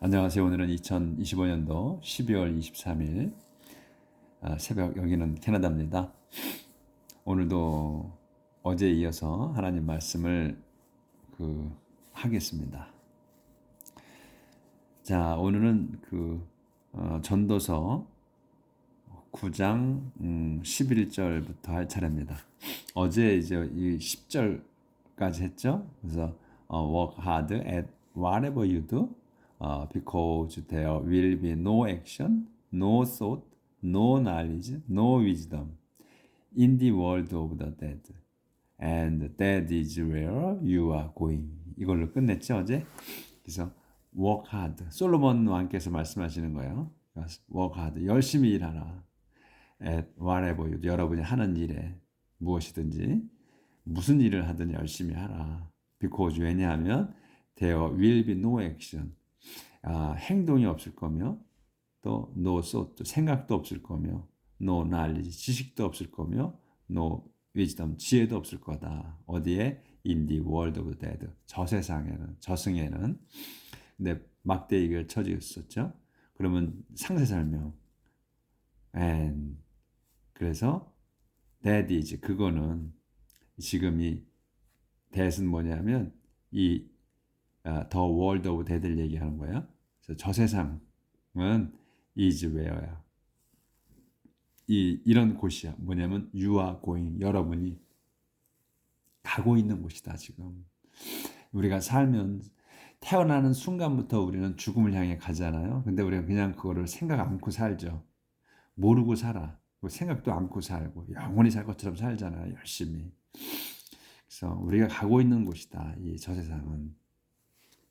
안녕하세요. 오늘은 2025년도 12월 23일 새벽, 여기는 캐나다입니다. 오늘도 어제에 이어서 하나님 말씀을 하겠습니다. 자, 오늘은 전도서 9장 11절부터 할 차례입니다. 어제 이제 이 10절까지 했죠. 그래서 work hard at whatever you do, because there will be no action, no thought, no knowledge, no wisdom in the world of the dead. And that is where you are going. 이걸로 끝냈죠, 어제? 그래서 work hard. 솔로몬 왕께서 말씀하시는 거예요. work hard. 열심히 일하라. at whatever you do. 여러분이 하는 일에 무엇이든지 무슨 일을 하든 열심히 하라. because 왜냐하면 there will be no action. 행동이 없을 거며 또 no thought, 생각도 없을 거며 no knowledge, 지식도 없을 거며 no wisdom, 지혜도 없을 거다. 어디에? in the world of the dead. 저 세상에는, 저승에는. 근데 막대기가 쳐져 있었죠. 그러면 상세 설명. and 그래서 that is, 그거는 지금 이 that은 뭐냐면 이 the world of dead를 얘기하는 거예요. 그래서 저 세상은 is where야. 이런 곳이야. 뭐냐면 you are going, 여러분이 가고 있는 곳이다. 지금 우리가 살면 태어나는 순간부터 우리는 죽음을 향해 가잖아요. 근데 우리가 그냥 그거를 생각 않고 살죠. 모르고 살아. 생각도 않고 살고 영원히 살 것처럼 살잖아요. 열심히. 그래서 우리가 가고 있는 곳이다. 이 저 세상은.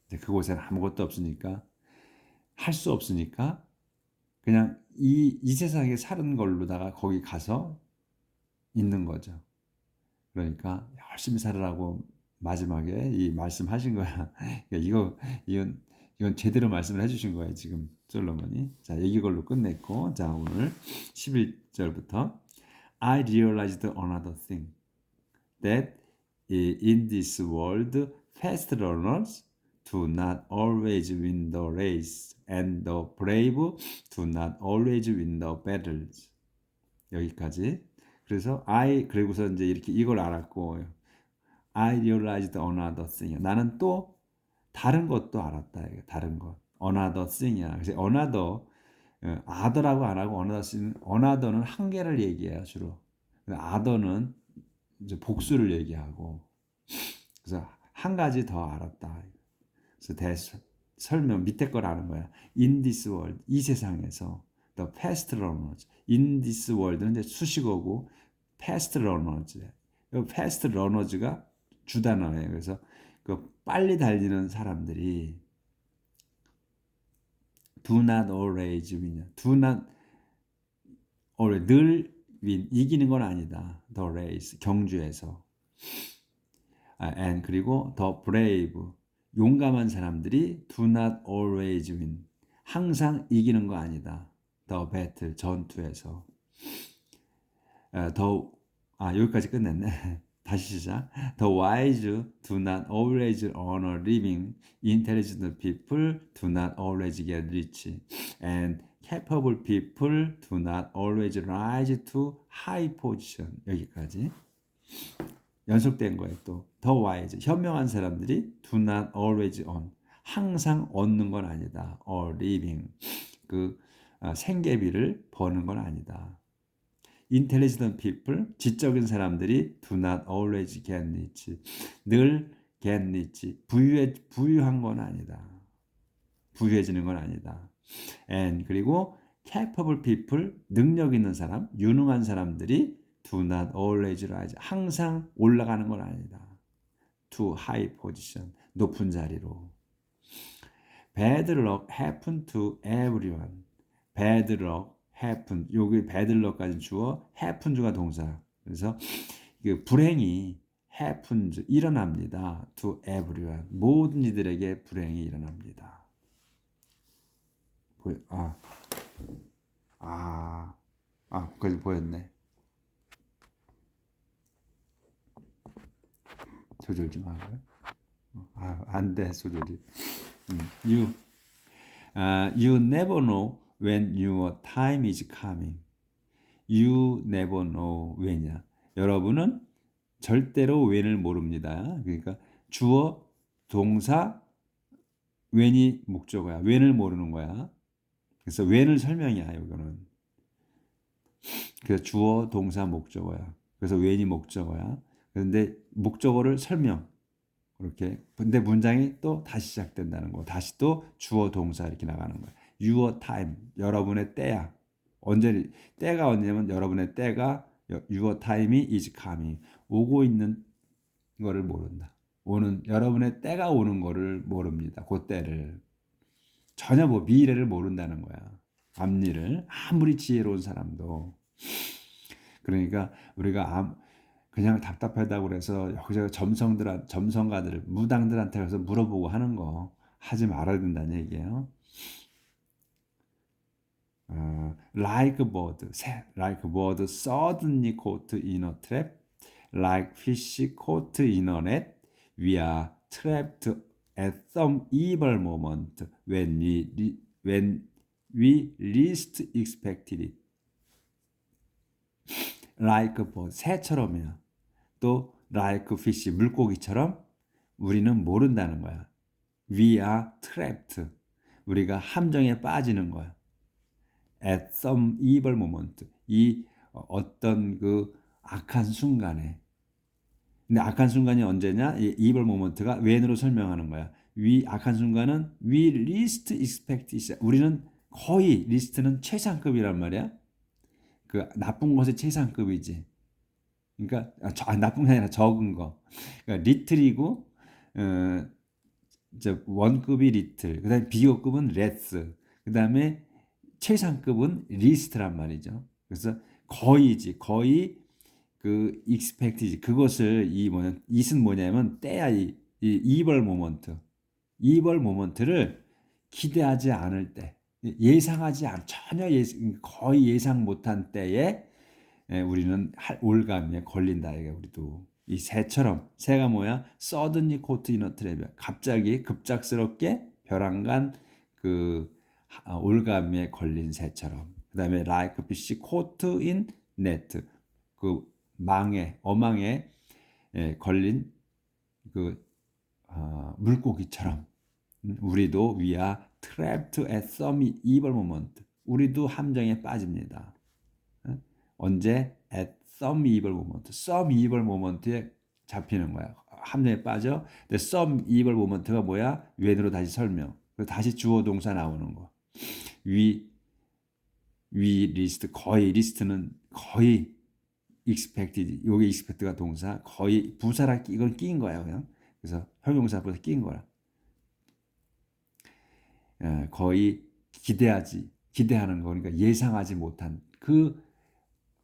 그곳에는 아무것도 없으니까, 할 수 없으니까 그냥 이 세상에 사는 걸로다가 거기 가서 있는 거죠. 그러니까 열심히 살으라고 마지막에 이 말씀하신 거야. 이건 제대로 말씀을 해주신 거예요. 지금 솔로몬이. 자, 얘기 걸로 끝냈고, 자, 오늘 11절부터 I realized another thing, that in this world fast runners do not always win the race, and the brave do not always win the battles. 여기까지. 그래서 그리고서 이제 이렇게 이걸 알았고, I realized another thing. 나는 또 다른 것도 알았다. 다른 것. another thing이야. 그래서 another, other라고 안 하고 another는 한 개를 얘기해요, 주로. other는 이제 복수를 얘기하고. 그래서 한 가지 더 알았다. 그래서 설명 밑에 걸 아는 거야. In this world, 이 세상에서 the fast runners. In this world는 이제 수식어고 fast runners. fast runners가 주단어예요. 그래서 그 빨리 달리는 사람들이 do not always win. do not always, 늘 win, 이기는 건 아니다. the race, 경주에서. and 그리고 the brave, 용감한 사람들이 do not always win. 항상 이기는 거 아니다. the battle, 전투에서. 여기까지 끝냈네. 다시 시작. The wise do not always earn a living. Intelligent people do not always get rich. And capable people do not always rise to high position. 여기까지. 연속된 거예요. 또 The wise, 현명한 사람들이 do not always earn. 항상 얻는 건 아니다. A living. 생계비를 버는 건 아니다. Intelligent people, 지적인 사람들이 do not always get rich. 늘 get rich. 부유한 건 아니다. 부유해지는 건 아니다. And 그리고 capable people, 능력 있는 사람, 유능한 사람들이 do not always rise. 항상 올라가는 건 아니다. To high position, 높은 자리로. Bad luck happen to everyone. Bad luck happen. 여기 bad luck까지 주어, happen 주가 동사. 그래서 불행이 happens, 일어납니다. To everyone. 모든 이들에게 불행이 일어납니다. 거기까지 보였네. 조절 좀 하고요. 안 돼, 조절이. You never know when your time is coming. You never know when이야. 여러분은 절대로 when을 모릅니다. 그러니까 주어, 동사, when이 목적어야. when을 모르는 거야. 그래서 when을 설명이야, 이거는. 그래서 주어, 동사, 목적어야. 그래서 when이 목적어야. 그런데 목적어를 설명. 그렇게. 근데 문장이 또 다시 시작된다는 거. 다시 또 주어, 동사 이렇게 나가는 거야. Your time. 여러분의 때야. 언제 때가 언제냐면 여러분의 때가 your time이 is coming. 오고 있는 거를 모른다. 오는 여러분의 때가 오는 거를 모릅니다. 그 때를. 전혀 뭐 미래를 모른다는 거야. 앞일을 아무리 지혜로운 사람도. 그러니까 우리가 그냥 답답하다고 그래서 여기저기 점성가들, 무당들한테 가서 물어보고 하는 거 하지 말아야 된다는 얘기예요. Like a bird, like a bird suddenly caught in a trap, like fish caught in a net, we are trapped at some evil moment when we least expected it. Like a bird, 새처럼이야. 또 like fish, 물고기처럼 우리는 모른다는 거야. We are trapped. 우리가 함정에 빠지는 거야. At some evil moment. 이 어떤 그 악한 순간에. 근데 악한 순간이 언제냐? 이 evil moment가 when으로 설명하는 거야. 악한 순간은 we least expect it. 우리는 거의 least는 최상급이란 말이야. 그 나쁜 것의 최상급이지. 그러니까 나쁜 게 아니라 적은 거. 그러니까 little이고 원급이 little. 그다음에 비교급은 less. 그다음에 최상급은 least란 말이죠. 그래서 거의지. 거의 그 expect이지. 그것을 it은 뭐냐면 때야. 이 evil moment. evil moment를 기대하지 않을 때. 전혀 거의 예상 못한 때에 우리는 올감에 걸린다. 이게 우리도 이 새처럼. 새가 뭐야? suddenly caught in a trap. 갑자기 급작스럽게 벼랑간 그 올감에 걸린 새처럼. 그다음에 like fish caught in net. 그 어망에 걸린 그 물고기처럼. 우리도 we are trapped at some evil moment. 우리도 함정에 빠집니다. 언제? At some evil moment. some evil moment에 잡히는 거야. 함정에 빠져. 근데 some evil moment가 뭐야? when으로 다시 설명. 다시 주어 동사 나오는 거. we list. 거의 list는 거의 expected. 요게 expect가 동사. 거의 부사라 이건 끼인 거야, 그냥. 그래서 형용사 앞에서 끼인 거야. 거의 기대하는 거. 그러니까 예상하지 못한 그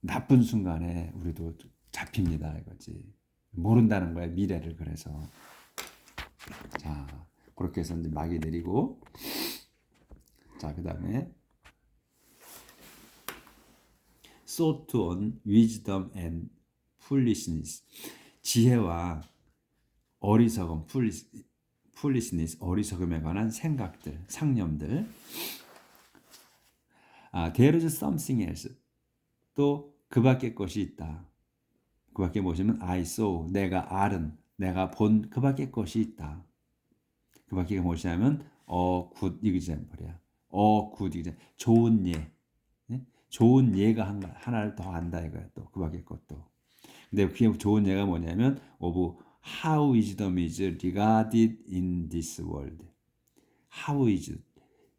나쁜 순간에 우리도 잡힙니다, 이거지. 모른다는 거야, 미래를. 그래서 자, 그렇게 해서 이제 막이 내리고, 자, 그다음에 sought on wisdom and foolishness. 지혜와 어리석음, foolishness, 어리석음에 관한 생각들, 상념들. There is something else. 또 그 밖에 것이 있다. 그 밖에 보시면 I saw, 내가 알은, 내가 본 그 밖에 것이 있다. 그 밖에 무엇이냐면 good example이야. good example. 좋은 예. 좋은 예가 하나를 더 안다 이거야. 또 그 밖에 것도. 근데 그게 좋은 예가 뭐냐면 of how wisdom is regarded in this world. How is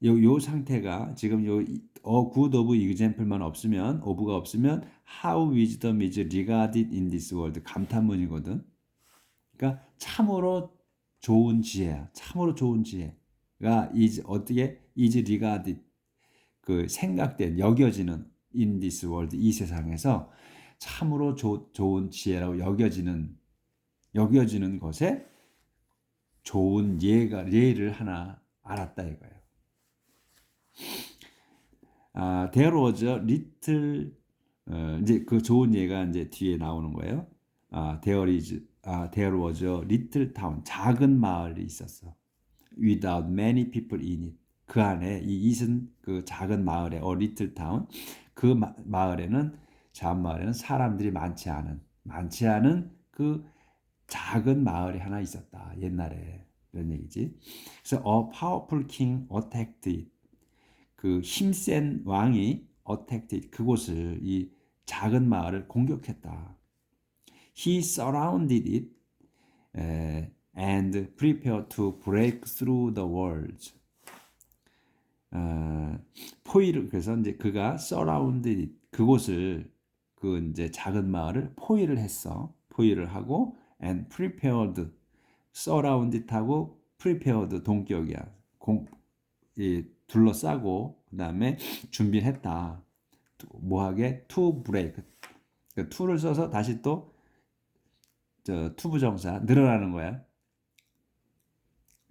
요 상태가 지금 good of example만 없으면 of가 없으면 how wisdom is regarded in this world 감탄문이거든. 그러니까 참으로 좋은 지혜야. 참으로 좋은 지혜가 어떻게 is regarded 그 생각된 여겨지는 in this world 이 세상에서 참으로 좋은 지혜라고 여겨지는 것에 좋은 예를 하나 알았다 이거예요. There was a little 이제 그 좋은 예가 이제 뒤에 나오는 거예요. There was a little town 작은 마을이 있었어. Without many people in it. 그 안에 이 이슨 그 작은 마을에 리틀 타운 그 마을에는 작은 마을에는 사람들이 많지 않은 그 작은 마을이 하나 있었다. 옛날에 이런 얘기지. 그래서 a powerful king attacked it. 그 힘센 왕이 attacked it. 그곳을 이 작은 마을을 공격했다. He surrounded it and prepared to break through the walls. 포위를 그래서 이제 그가 surrounded it. 그곳을 그 이제 작은 마을을 포위를 했어. 포위를 하고 and prepared surrounded 하고 prepared 동격이야. 둘러싸고 그다음에 준비했다. 뭐하게? to break. 그 to를 써서 다시 또 투부정사 늘어나는 거야.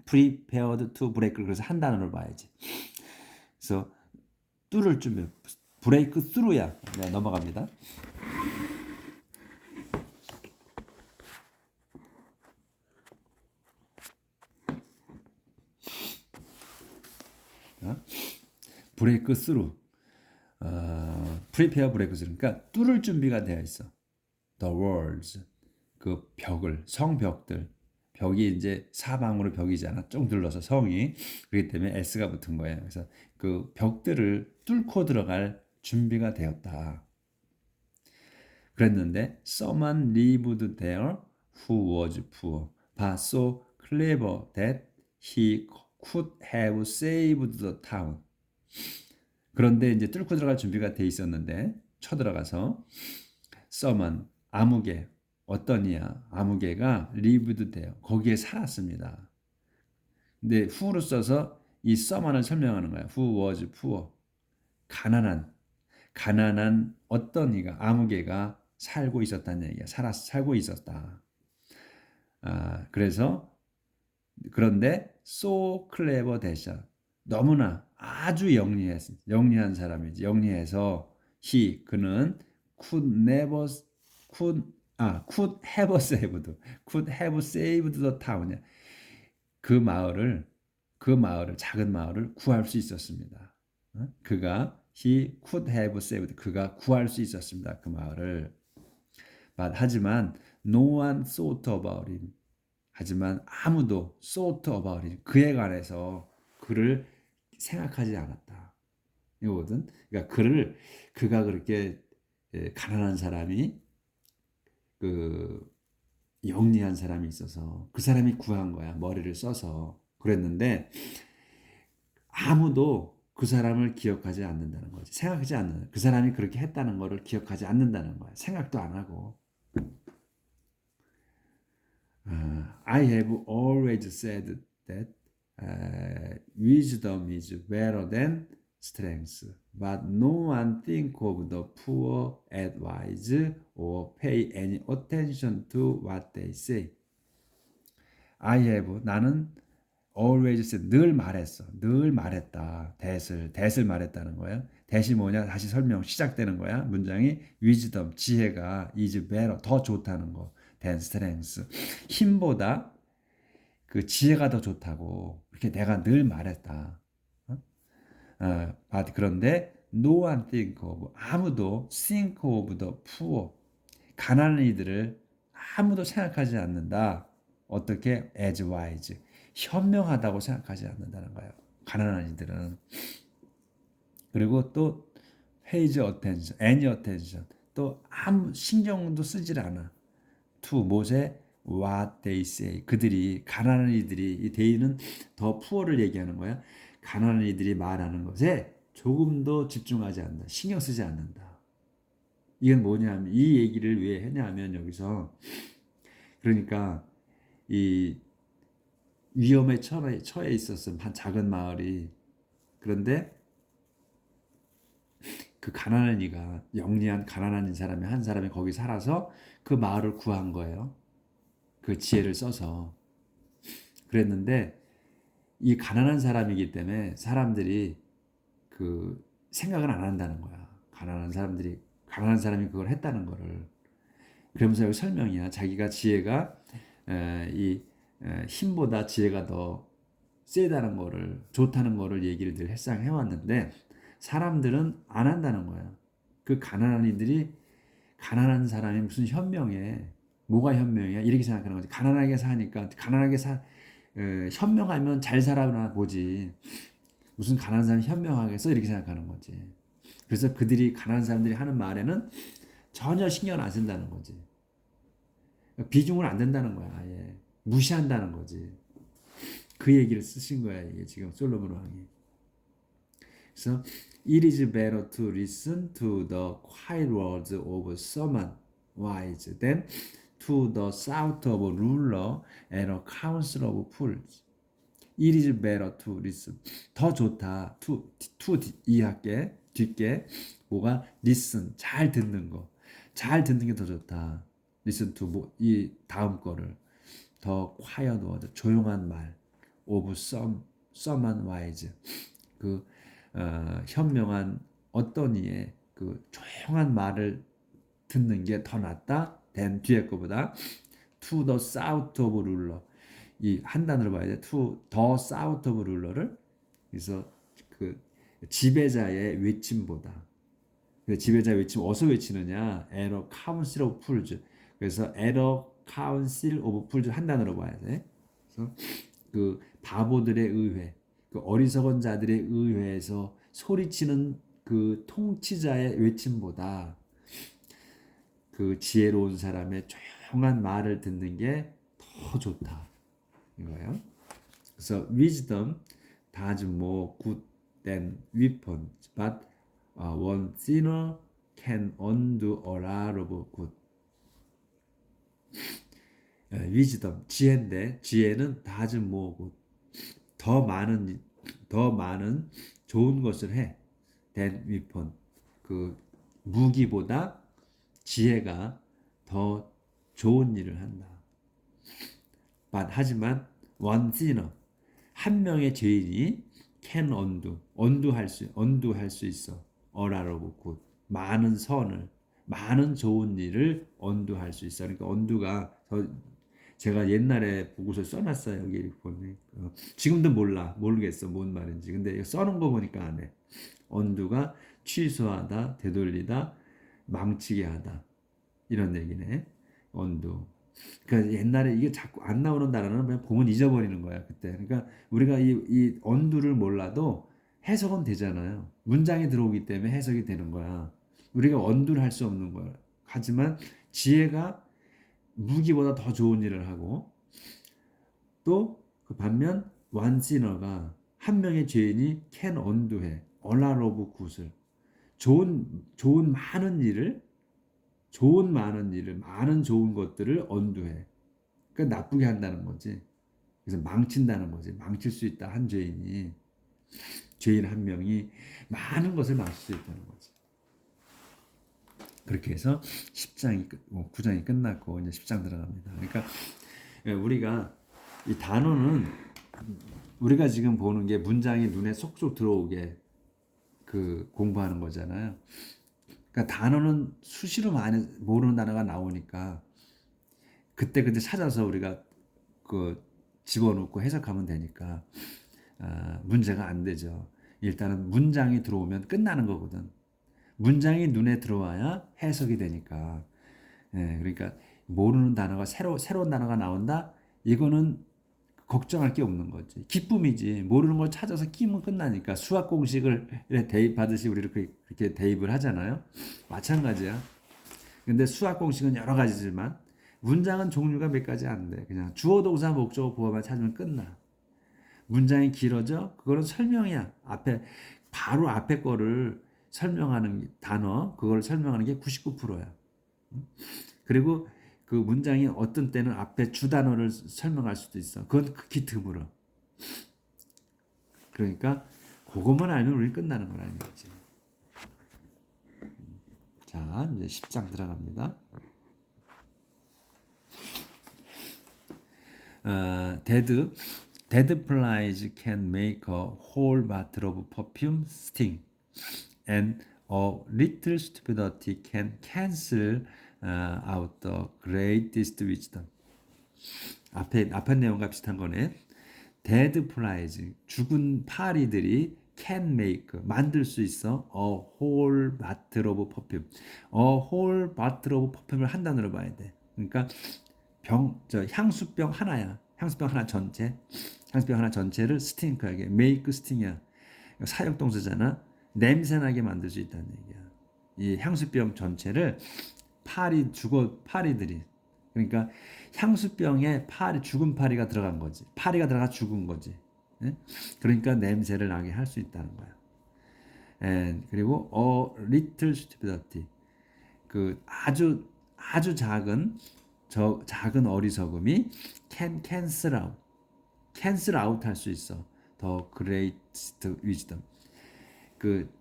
prepared to break 그래서 한 단어로 봐야지. 그래서 뚫을 준비 break through야. 네, 넘어갑니다. 브레이크 스루 prepare break through 그러니까 뚫을 준비가 되어 있어. the walls 그 벽을 성벽들 벽이 이제 사방으로 벽이잖아. 쭉 둘러서 성이 그렇기 때문에 S가 붙은 거예요. 그래서 그 벽들을 뚫고 들어갈 준비가 되었다. 그랬는데 someone lived there who was poor but so clever that he could have saved the town. 그런데 이제 뚫고 들어갈 준비가 돼 있었는데 쳐들어가서 someone 아무개 어떤 이야 아무개가 lived there 거기에 살았습니다. 근데 who로 써서 이 someone을 설명하는 거야. who was poor 가난한 어떤 이가 아무개가 살고 있었다는 얘기야. 살고 있었다. 그래서 그런데 so clever 대신 너무나 아주 영리한 사람이지. 영리해서 그는 could have saved the town. 그 작은 마을을 구할 수 있었습니다. he could have saved 그가 구할 수 있었습니다. 그 마을을. 하지만 no one thought about it. 하지만 아무도 thought about it. 그에 관해서 그를 생각하지 않았다. 이거거든. 그러니까 그가 그렇게 가난한 사람이 그 영리한 사람이 있어서 그 사람이 구한 거야. 머리를 써서 그랬는데 아무도 그 사람을 기억하지 않는다는 거지. 생각하지 않는. 그 사람이 그렇게 했다는 거를 기억하지 않는다는 거야. 생각도 안 하고. I have always said that wisdom is better than strength, but no one think of the poor advice or pay any attention to what they say. 나는 always said 늘 말했다. that을 말했다는 거야. that이 뭐냐? 다시 설명 시작되는 거야. 문장이 wisdom 지혜가 is better 더 좋다는 거. than strength 힘보다 그 지혜가 더 좋다고 이렇게 내가 늘 말했다. 그런데 no one think of 아무도 think of the poor 가난한 이들을 아무도 생각하지 않는다. 어떻게 as wise 현명하다고 생각하지 않는다는 거예요. 가난한 이들은. 그리고 또 pays attention, any attention 또 아무 신경도 쓰질 않아. to 못에 what they say 그들이 가난한 이들이 이 they는 더 poor를 얘기하는 거야. 가난한 이들이 말하는 것에 조금도 집중하지 않는다. 신경 쓰지 않는다. 이건 뭐냐면 이 얘기를 왜 했냐면 여기서 그러니까 이 위험에 처해 있었음 한 작은 마을이 그런데 그 가난한 이가 영리한 가난한 사람이 한 사람이 거기 살아서 그 마을을 구한 거예요. 그 지혜를 써서 그랬는데 이 가난한 사람이기 때문에 사람들이 그 생각을 안 한다는 거야. 가난한 사람이 그걸 했다는 거를. 그러면서 여기 설명이야. 자기가 지혜가 이 힘보다 지혜가 더 세다는 거를, 좋다는 거를 얘기를 늘 해상 해왔는데 사람들은 안 한다는 거야. 그 가난한 이들이 가난한 사람이 무슨 현명해? 뭐가 현명해? 이렇게 생각하는 거지. 가난하게 사니까 가난하게 현명하면 잘 살아나 보지. 무슨 가난한 사람이 현명하겠어? 이렇게 생각하는 거지. 그래서 그들이 가난한 사람들이 하는 말에는 전혀 신경 안 쓴다는 거지. 비중을 안 댄다는 거야. 아예 무시한다는 거지. 그 얘기를 쓰신 거야. 이게 지금 솔로몬 왕이. 그래서 it is better to listen to the quiet words of someone wise than to the shout of a ruler and a council of fools. It is better to listen. 더 좋다. to 이할게 뒷게 뭐가 listen 잘 듣는 거. 잘 듣는 게 더 좋다. listen to 이 다음 거를 더 quiet word 조용한 말 of someone wise 그 현명한 어떤 이의 그 조용한 말을 듣는 게 더 낫다. than 뒤에 거보다 to the south of ruler 이 한 단어로 봐야 돼. to the south of ruler를 그래서 그 지배자의 외침보다 그 지배자의 외침 어디서 외치느냐? at a council of fools 그래서 at a council of fools 한 단어로 봐야 돼. 그래서 그 바보들의 의회 그 어리석은 자들의 의회에서 소리치는 그 통치자의 외침보다 그 지혜로운 사람의 조용한 말을 듣는 게 더 좋다 이거예요. 그래서 wisdom does more good than weapons, but one sinner can undo a lot of good. wisdom 지혜인데 지혜는 does more good 더 많은 좋은 것을 해. than weapon 그 무기보다 지혜가 더 좋은 일을 한다. but 하지만 one sinner 한 명의 죄인이 can undo할 수 있어. a lot of good 많은 선을 많은 좋은 일을 undo할 수 있어. 그러니까 undo가 제가 옛날에 보고서 써놨어요. 여기 보면 지금도 모르겠어 뭔 말인지. 근데 써놓은 거 보니까 안 해. undo가 취소하다, 되돌리다, 망치게 하다 이런 얘기네. undo. 그러니까 옛날에 이게 자꾸 안 나오는 단어는 그냥 보면 잊어버리는 거야 그때. 그러니까 우리가 이 undo를 몰라도 해석은 되잖아요. 문장에 들어오기 때문에 해석이 되는 거야. 우리가 undo를 할 수 없는 거야. 하지만 지혜가 무기보다 더 좋은 일을 하고 또 그 반면 one sinner가 한 명의 죄인이 can undo해. a lot of good을 좋은 많은 일을 많은 좋은 것들을 언두해. 그러니까 나쁘게 한다는 거지. 그래서 망친다는 거지. 망칠 수 있다. 한 죄인 한 명이 많은 것을 망칠 수 있다는 거지. 그렇게 해서 9장이 끝났고 이제 10장 들어갑니다. 그러니까 우리가 이 단어는 우리가 지금 보는 게 문장이 눈에 쏙쏙 들어오게 그 공부하는 거잖아요. 그러니까 단어는 수시로 많이 모르는 단어가 나오니까 그때 찾아서 우리가 그 집어넣고 해석하면 되니까 문제가 안 되죠. 일단은 문장이 들어오면 끝나는 거거든. 문장이 눈에 들어와야 해석이 되니까. 그러니까 모르는 단어가 새로운 단어가 나온다. 이거는 걱정할 게 없는 거지. 기쁨이지. 모르는 걸 찾아서 끼면 끝나니까. 수학 공식을 대입하듯이 우리 이렇게 대입을 하잖아요. 마찬가지야. 근데 수학 공식은 여러 가지지만 문장은 종류가 몇 가지 안 돼. 그냥 주어, 동사, 목적어, 보어만 찾으면 끝나. 문장이 길어져? 그거는 설명이야. 바로 앞에 거를 설명하는 단어, 그걸 설명하는 게 99%야. 그리고 그 문장이 어떤 때는 앞에 주 단어를 설명할 수도 있어. 그건 극히 드물어. 그러니까 그것만 알면 우리 끝나는 거라는 거지. 자, 이제 10장 들어갑니다. Dead flies can make a whole bottle of perfume sting, and a little stupidity can cancel out the greatest wisdom. 앞에 내용과 비슷한 거네. dead flies 죽은 파리들이 can make 만들 수 있어 a whole bottle of perfume. a whole bottle of perfume을 한 단어로 봐야 돼. 그러니까 향수병 하나야. 향수병 하나 전체. 향수병 하나 전체를 스팅크하게 make sting이야. 사역동사잖아. 냄새나게 만들 수 있다는 얘기야. 이 향수병 전체를 파리들이 그러니까 향수병에 죽은 파리가 들어간 거지. 파리가 들어가 죽은 거지. 예? 그러니까 냄새를 나게 할 수 있다는 거야. 그리고 a little stupidity 그 아주 작은 어리석음이 can cancel out 할 수 있어. the greatest wisdom 그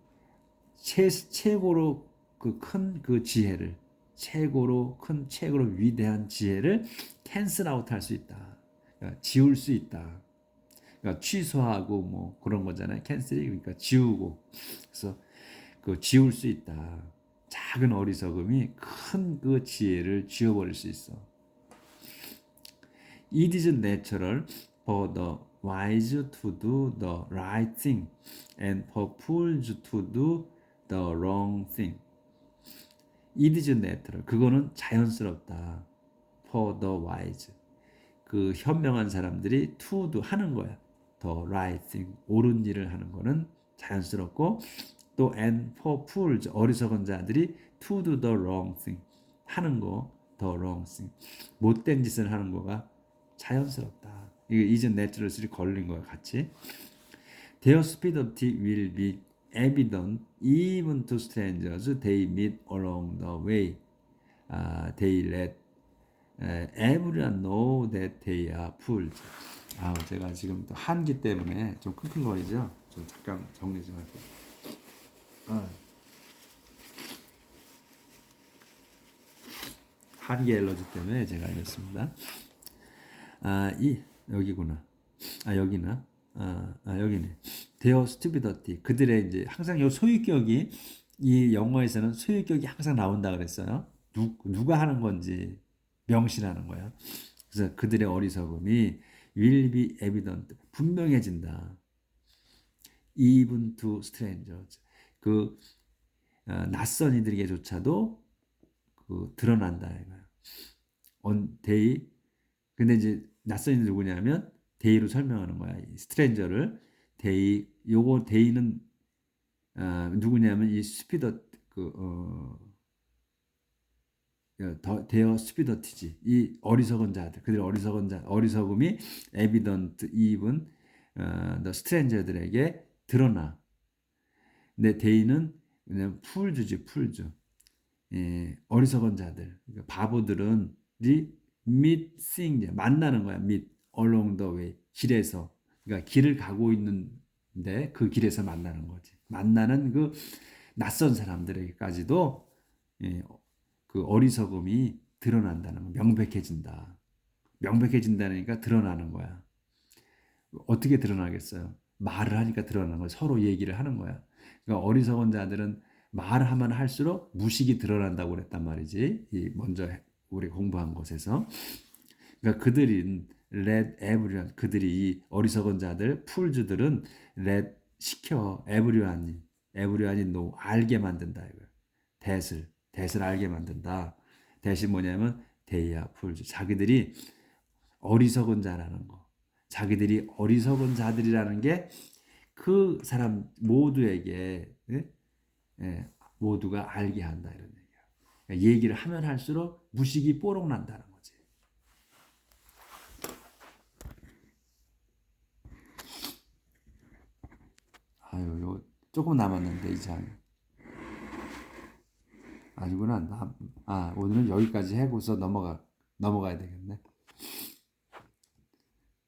최고로 큰 지혜를 최고로 위대한 지혜를 cancel out 할 수 있다. 그러니까 지울 수 있다. 그러니까 취소하고 뭐 그런 거잖아요. cancel이 그러니까 지우고. 그래서 지울 수 있다. 작은 어리석음이 큰 지혜를 지워버릴 수 있어. It is natural for the wise to do the right thing and for fools to do the wrong thing. It is natural. 그거는 자연스럽다. For the wise. 현명한 사람들이 to do 하는 거야. The right thing. 옳은 일을 하는 거는 자연스럽고 또 and for fools. 어리석은 자들이 to do the wrong thing. 하는 거. The wrong thing. 못된 짓을 하는 거가 자연스럽다. 이게 is natural이 걸린 거야 같이. Their stupidity will be evident even to strangers they meet along the way. They let everyone know that they are fools. 제가 지금 또 한기 때문에 좀 끙끙거리죠. 좀 잠깐 정리 좀 할게요. 한기 엘러지 때문에 제가 이랬습니다. 여기구나. 여기나. 여기네. Their stupidity. 그들의 이제 항상 요 소유격이 이 영어에서는 소유격이 항상 나온다 그랬어요. 누가 하는 건지 명시하는 거야. 그래서 그들의 어리석음이 will be evident. 분명해진다. Even to strangers. 낯선 이들에게조차도 드러난다 이거야. they 근데 이제 낯선 이들 누구냐면 데이로 설명하는 거야. 스트레인저를 요거 데이는 누구냐면 이 스피더 데어 스피더티지. 이 어리석은 자들, 그들의 어리석음이 에비던트 even 더 스트레인저들에게 드러나. 근데 데이는 그냥 풀주지. 어리석은 자들, 그러니까 바보들은 meet seeing 만나는 거야. meet along the way 길에서 그러니까 길을 가고 있는데 그 길에서 만나는 거지. 만나는 낯선 사람들에게까지도 어리석음이 드러난다는 거. 명백해진다니까 드러나는 거야. 어떻게 드러나겠어요? 말을 하니까 드러나는 거야. 서로 얘기를 하는 거야. 그러니까 어리석은 자들은 말하면 할수록 무식이 드러난다고 그랬단 말이지. 먼저 우리 공부한 곳에서. 그러니까 그들이 let everyone 그들이 이 어리석은 자들 풀즈들은 let 시켜 everyone이 know 알게 만든다 이거야. that을 알게 만든다. that이 뭐냐면 they are fools. 자기들이 어리석은 자라는 거. 자기들이 어리석은 자들이라는 게 그 사람 모두에게 모두가 알게 한다 이런 얘기야. 그러니까 얘기를 하면 할수록 무식이 뽀록 난다는 거지. 요 조금 남았는데 이 장. 아니구나. 오늘은 여기까지 해고서 넘어가야 되겠네.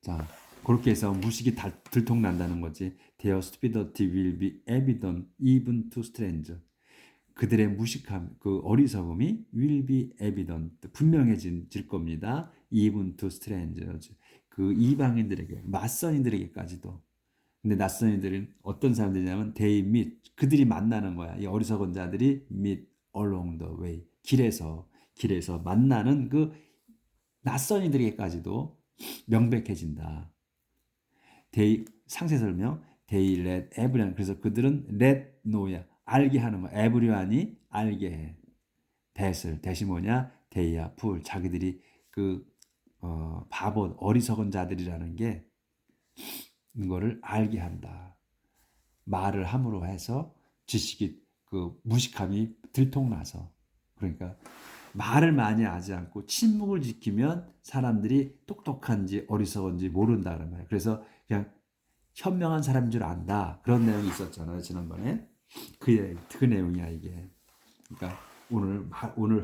자, 그렇게 해서 무식이 들통난다는 거지. Their stupidity will be evident even to strangers. 그들의 무식함, 어리석음이 will be evident, 분명해질 겁니다. even to strangers. 이방인들에게, 낯선인들에게까지도. 근데 낯선이들은 어떤 사람들이냐면 they meet, 그들이 만나는 거야. 이 어리석은 자들이 meet along the way, 길에서 만나는 낯선이들에게까지도 명백해진다. they 상세 설명 they let everyone 그래서 그들은 let know야 알게 하는 거 everyone이 알게 해. that을 that이 뭐냐 they야 fool 자기들이 그 바보 어리석은 자들이라는 게 이거를 알게 한다. 말을 함으로 해서 지식이 그 무식함이 들통나서 그러니까 말을 많이 하지 않고 침묵을 지키면 사람들이 똑똑한지 어리석은지 모른다는 거예요. 그래서 그냥 현명한 사람인 줄 안다. 그런 내용이 있었잖아요. 지난번에. 그 내용이야 이게. 그러니까 오늘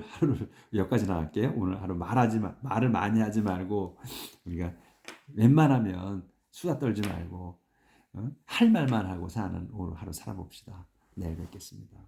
하루를 여기까지 나갈게요. 오늘 하루 말을 많이 하지 말고 우리가 웬만하면 수다 떨지 말고 할 말만 하고 사는 오늘 하루 살아봅시다. 내일 뵙겠습니다.